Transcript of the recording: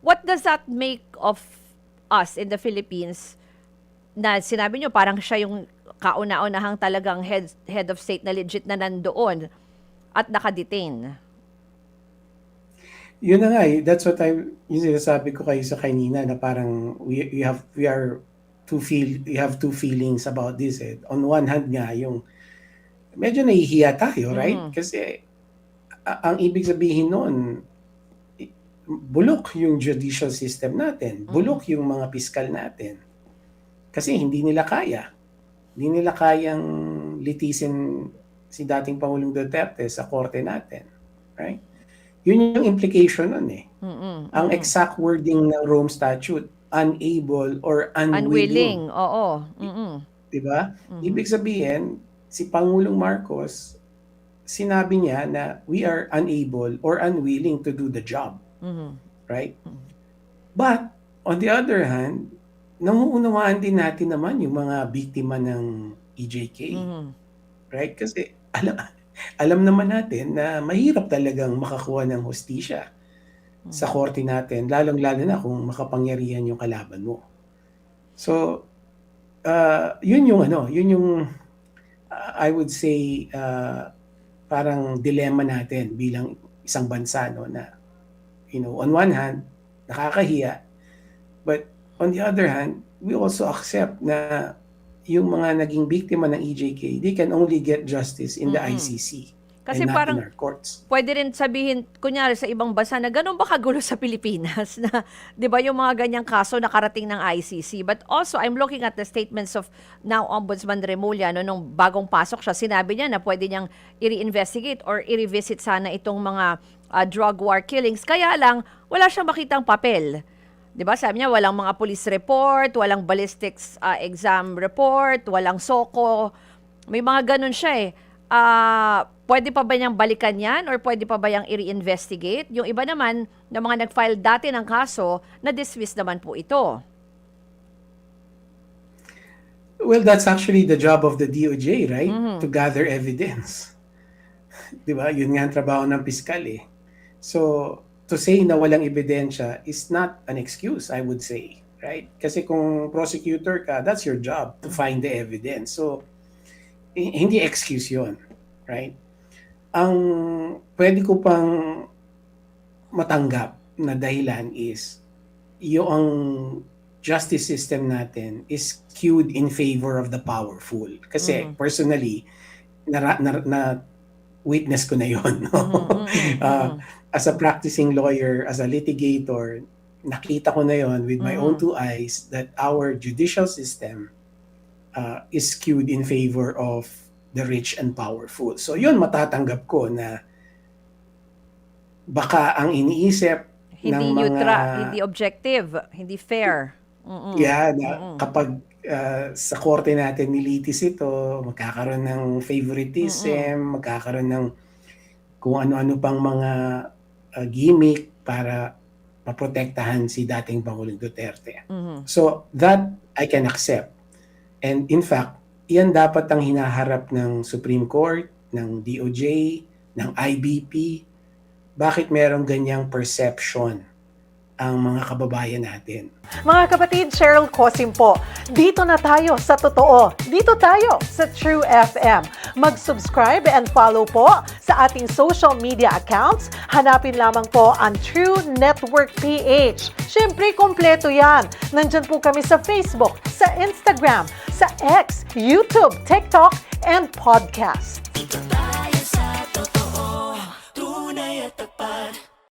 what does that make of us in the Philippines na sinabi nyo parang siya yung kauna-unahang talagang head of state na legit na nandoon at nakadetain? Yun na nga eh. That's what yung sinasabi ko kayo sa kanina na parang we have two feelings about this eh. On one hand nga, yung medyo nahihiya tayo, right? Kasi ang ibig sabihin noon, bulok yung judicial system natin, bulok yung mga piskal natin. Kasi hindi nila kaya. Hindi nila kayang litisin si dating Pangulong Duterte sa korte natin, right? Yun yung implication nun eh. Ang exact wording ng Rome Statute, unable or unwilling. Oo. Diba? Ibig sabihin, si Pangulong Marcos, sinabi niya na we are unable or unwilling to do the job. Right? But, on the other hand, nanguunawaan din natin naman yung mga biktima ng EJK. Right? Kasi alam naman natin na mahirap talagang makakuha ng hustisya sa korte natin, lalong-lalo na kung makapangyarihan yung kalaban mo. So, yun yung I would say parang dilemma natin bilang isang bansa, no, na on one hand, nakakahiya, but on the other hand, we also accept na yung mga naging biktima ng EJK, they can only get justice in the ICC. Kasi and not parang in our courts. Pwede rin sabihin, kunyari sa ibang bansa na ganun ba kagulo sa Pilipinas na, di ba, yung mga ganyang kaso nakarating ng ICC. But also, I'm looking at the statements of now Ombudsman Remulla, no, nung bagong pasok siya, sinabi niya na pwede niyang i-reinvestigate or i-revisit sana itong mga drug war killings. Kaya lang, wala siyang makitang papel. Di ba? Sabi niya, walang mga police report, walang ballistics exam report, walang SOCO. May mga ganun siya eh. Pwede pa ba niyang balikan yan or pwede pa ba niyang i-reinvestigate? Yung iba naman, na mga nag-file dati ng kaso, na-dismiss naman po ito. Well, that's actually the job of the DOJ, right? To gather evidence. Di ba? Yun nga ang trabaho ng piskal eh. So, to say na walang ebidensya is not an excuse, I would say. Right? Kasi kung prosecutor ka, that's your job to find the evidence. So, hindi excuse yun. Right? Ang pwede ko pang matanggap na dahilan is yung justice system natin is skewed in favor of the powerful. Kasi personally, na witness ko na yun. No? As a practicing lawyer, as a litigator, nakita ko na yon with my own two eyes that our judicial system is skewed in favor of the rich and powerful. So yun, matatanggap ko na baka ang iniisip hindi ng mga... neutral, hindi objective, hindi fair. Kapag sa korte natin nilitis ito, magkakaroon ng favoritism, magkakaroon ng kung ano-ano pang mga gimmick para maprotektahan si dating Pangulong Duterte. So that I can accept. And in fact, iyan dapat ang hinaharap ng Supreme Court, ng DOJ, ng IBP. Bakit merong ganyang perception ang mga kababayan natin? Mga kapatid, Cheryl Cosim po. Dito na tayo sa totoo. Dito tayo sa True FM. Mag-subscribe and follow po sa ating social media accounts. Hanapin lamang po ang True Network PH. Siyempre, kompleto yan. Nandyan po kami sa Facebook, sa Instagram, sa X, YouTube, TikTok, and podcast.